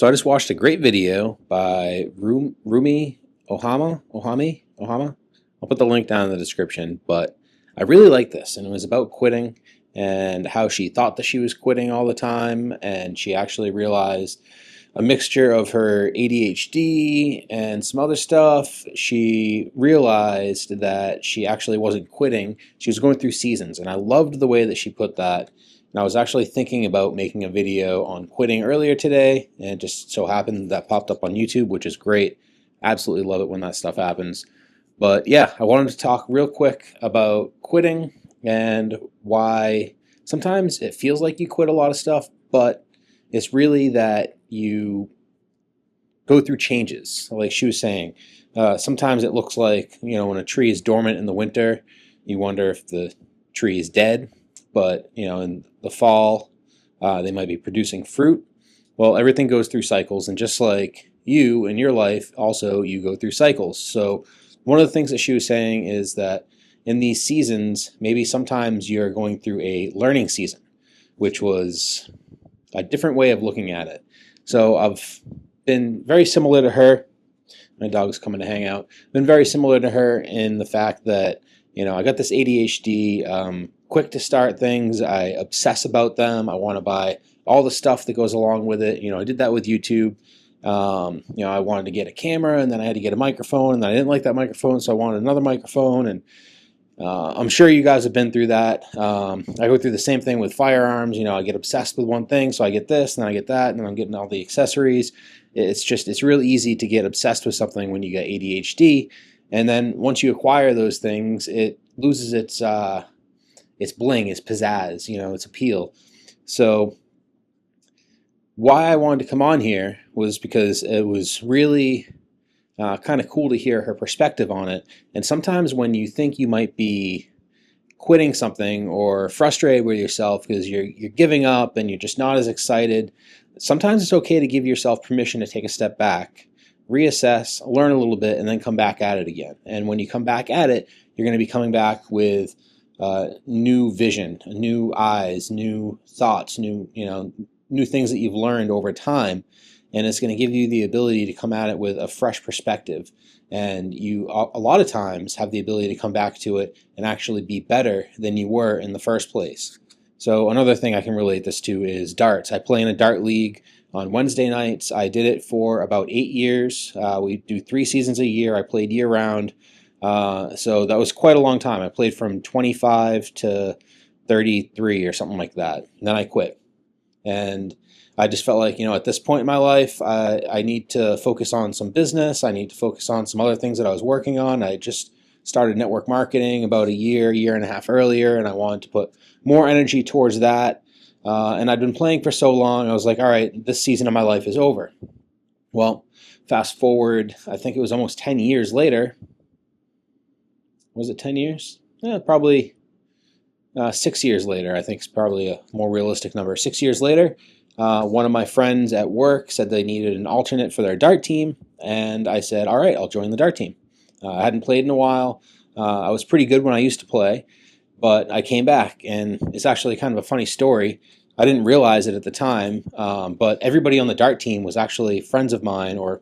So I just watched a great video by Rumi Ohama. I'll put the link down in the description, but I really like this, and it was about quitting and how she thought that she was quitting all the time, and she actually realized a mixture of her ADHD and some other stuff. She realized that she actually wasn't quitting. She was going through seasons, and I loved the way that she put that. And I was actually thinking about making a video on quitting earlier today, and it just so happened that popped up on YouTube, which is great. Absolutely love it when that stuff happens. But yeah, I wanted to talk real quick about quitting and why sometimes it feels like you quit a lot of stuff, but it's really that you go through changes. Like she was saying, sometimes it looks like, when a tree is dormant in the winter, you wonder if the tree is dead. But, in the fall, they might be producing fruit. Well, everything goes through cycles. And just like you in your life, also you go through cycles. So one of the things that she was saying is that in these seasons, maybe sometimes you're going through a learning season, which was a different way of looking at it. So I've been very similar to her. My dog's coming to hang out. Been very similar to her in the fact that, I got this ADHD, quick to start things. I obsess about them. I want to buy all the stuff that goes along with it. I did that with YouTube. I wanted to get a camera, and then I had to get a microphone, and then I didn't like that microphone, so I wanted another microphone. And I'm sure you guys have been through that. I go through the same thing with firearms. I get obsessed with one thing, so I get this, and then I get that, and then I'm getting all the accessories. It's real easy to get obsessed with something when you get ADHD. And then once you acquire those things, it loses its bling, its pizzazz, its appeal. So why I wanted to come on here was because it was really kind of cool to hear her perspective on it. And sometimes when you think you might be quitting something or frustrated with yourself because you're giving up and you're just not as excited, sometimes it's okay to give yourself permission to take a step back, reassess, learn a little bit, and then come back at it again. And when you come back at it, you're going to be coming back with new vision, new eyes, new thoughts, new things that you've learned over time. And it's going to give you the ability to come at it with a fresh perspective. And you, a lot of times, have the ability to come back to it and actually be better than you were in the first place. So another thing I can relate this to is darts. I play in a dart league on Wednesday nights. I did it for about 8 years. We do 3 seasons a year. I played year round. So that was quite a long time. I played from 25 to 33 or something like that. And then I quit. And I just felt like, at this point in my life, I need to focus on some business. I need to focus on some other things that I was working on. I just started network marketing about a year and a half earlier, and I wanted to put more energy towards that. And I'd been playing for so long, I was like, all right, this season of my life is over. Well, fast forward, I think it was almost 10 years later. Was it 10 years? Yeah, probably 6 years later. I think it's probably a more realistic number. 6 years later, one of my friends at work said they needed an alternate for their dart team, and I said, all right, I'll join the dart team. I hadn't played in a while. I was pretty good when I used to play, but I came back, and it's actually kind of a funny story. I didn't realize it at the time, but everybody on the dart team was actually friends of mine, or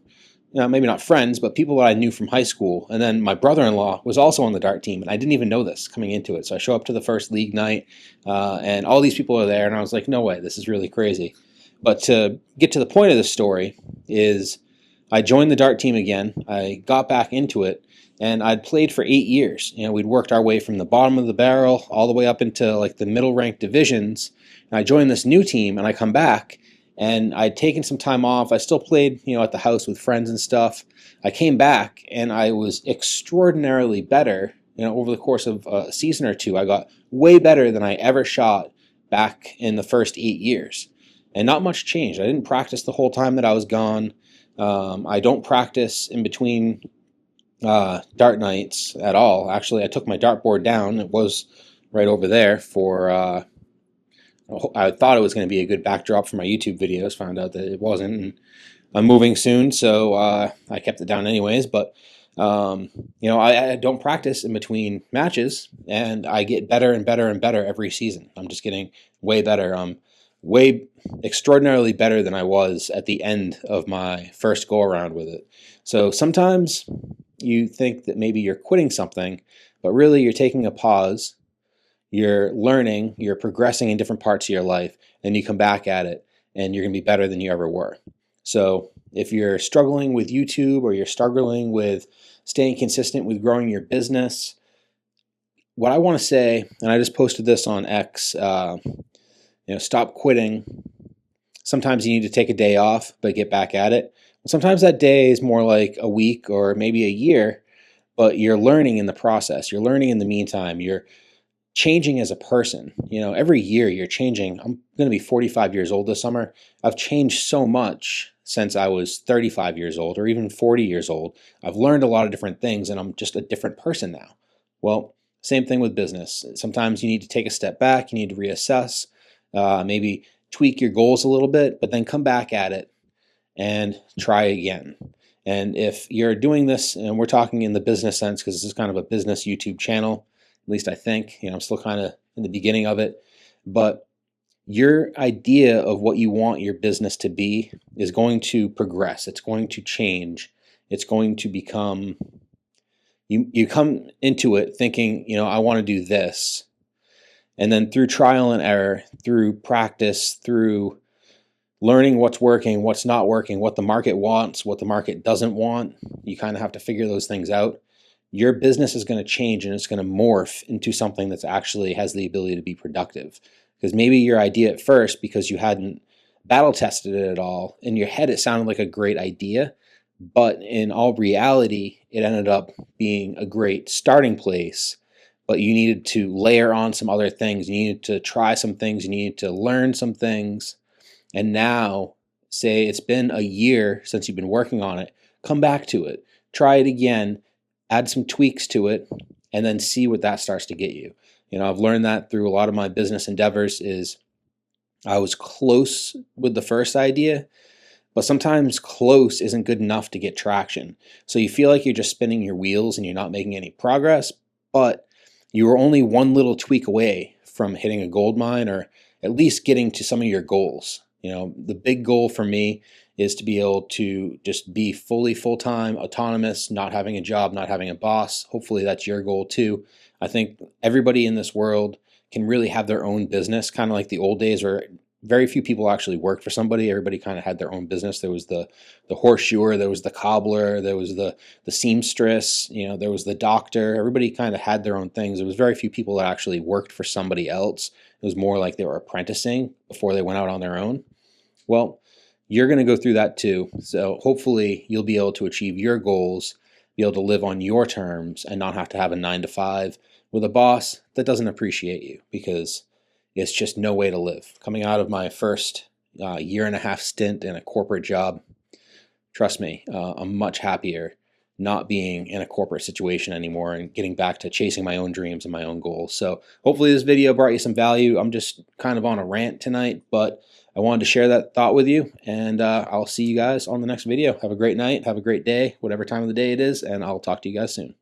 maybe not friends, but people that I knew from high school. And then my brother-in-law was also on the dart team, and I didn't even know this coming into it. So I show up to the first league night, and all these people are there, and I was like, no way, this is really crazy. But to get to the point of this story is I joined the dart team again. I got back into it, and I'd played for 8 years. We'd worked our way from the bottom of the barrel all the way up into like the middle-ranked divisions. And I joined this new team, and I come back, and I'd taken some time off. I still played, at the house with friends and stuff. I came back, and I was extraordinarily better. Over the course of a season or two, I got way better than I ever shot back in the first 8 years. And not much changed. I didn't practice the whole time that I was gone. I don't practice in between dart nights at all. Actually, I took my dartboard down. It was right over there for... I thought it was going to be a good backdrop for my YouTube videos. Found out that it wasn't. And I'm moving soon, so I kept it down anyways. But I don't practice in between matches, and I get better and better and better every season. I'm just getting way better. way extraordinarily better than I was at the end of my first go around with it. So sometimes you think that maybe you're quitting something, but really you're taking a pause, you're learning, you're progressing in different parts of your life, and you come back at it and you're going to be better than you ever were. So if you're struggling with YouTube or you're struggling with staying consistent with growing your business, what I want to say, and I just posted this on X, stop quitting. Sometimes you need to take a day off, but get back at it. Sometimes that day is more like a week or maybe a year, but you're learning in the process. You're learning in the meantime. You're changing as a person. Every year you're changing. I'm going to be 45 years old this summer. I've changed so much since I was 35 years old or even 40 years old. I've learned a lot of different things and I'm just a different person now. Well, same thing with business. Sometimes you need to take a step back. You need to reassess, maybe tweak your goals a little bit, but then come back at it and try again. And if you're doing this, and we're talking in the business sense because this is kind of a business YouTube channel, at least I think, I'm still kind of in the beginning of it, but your idea of what you want your business to be is going to progress. It's going to change. It's going to become, you come into it thinking, I want to do this. And then through trial and error, through practice, through learning what's working, what's not working, what the market wants, what the market doesn't want, you kind of have to figure those things out. Your business is going to change and it's going to morph into something that's actually has the ability to be productive. Because maybe your idea at first, because you hadn't battle tested it at all, in your head it sounded like a great idea, but in all reality, it ended up being a great starting place. But you needed to layer on some other things. You needed to try some things. You needed to learn some things. And now, say it's been a year since you've been working on it, come back to it, try it again, add some tweaks to it, and then see what that starts to get you. I've learned that through a lot of my business endeavors is I was close with the first idea, but sometimes close isn't good enough to get traction. So you feel like you're just spinning your wheels and you're not making any progress, but you were only one little tweak away from hitting a gold mine or at least getting to some of your goals. The big goal for me is to be able to just be fully full-time, autonomous, not having a job, not having a boss. Hopefully that's your goal too. I think everybody in this world can really have their own business, kind of like the old days where very few people actually worked for somebody. Everybody kind of had their own business. There was the horseshoer, there was the cobbler, there was the seamstress, there was the doctor. Everybody kind of had their own things. There was very few people that actually worked for somebody else. It was more like they were apprenticing before they went out on their own. Well, you're going to go through that too. So hopefully you'll be able to achieve your goals, be able to live on your terms and not have to have a 9-to-5 with a boss that doesn't appreciate you because it's just no way to live. Coming out of my first year and a half stint in a corporate job, trust me, I'm much happier not being in a corporate situation anymore and getting back to chasing my own dreams and my own goals. So hopefully this video brought you some value. I'm just kind of on a rant tonight, but I wanted to share that thought with you, and I'll see you guys on the next video. Have a great night, have a great day, whatever time of the day it is, and I'll talk to you guys soon.